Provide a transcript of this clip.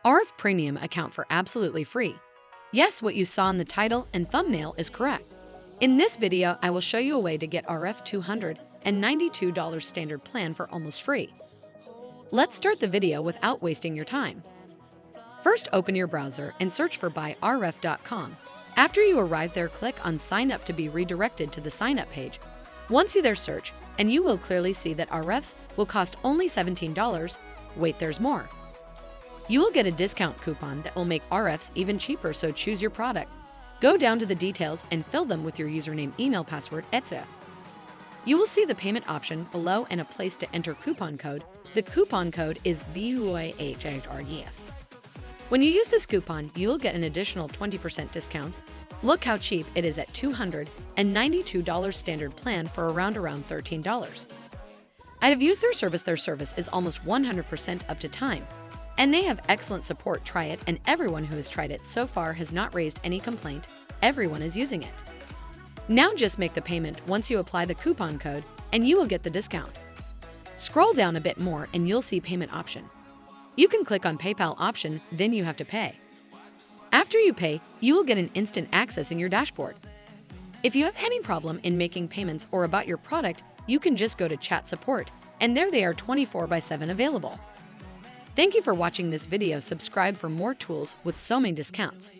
ahref Premium account for absolutely free. Yes, what you saw in the title and thumbnail is correct. In this video, I will show you a way to get ahref $292 standard plan for almost free. Let's start the video without wasting your time. First, open your browser and search for buyahref.com. After you arrive there, click on Sign Up to be redirected to the Sign Up page. Once you there, search, and you will clearly see that ahrefs will cost only $17. Wait, there's more. You will get a discount coupon that will make ahrefs even cheaper, so choose your product. Go down to the details and fill them with your username, email, password, etc. You will see the payment option below and a place to enter coupon code. The coupon code is BUAHREF. When you use this coupon, you will get an additional 20% discount. Look how cheap it is at $292 standard plan for around $13. I have used their service. Their service is almost 100% up to time, and they have excellent support. Try it, and everyone who has tried it so far has not raised any complaint. Everyone is using it. Now just make the payment once you apply the coupon code, and you will get the discount. Scroll down a bit more and you'll see payment option. You can click on PayPal option, then you have to pay. After you pay, you will get an instant access in your dashboard. If you have any problem in making payments or about your product, you can just go to chat support, and there they are 24/7 available. Thank you for watching this video. Subscribe for more tools with so many discounts.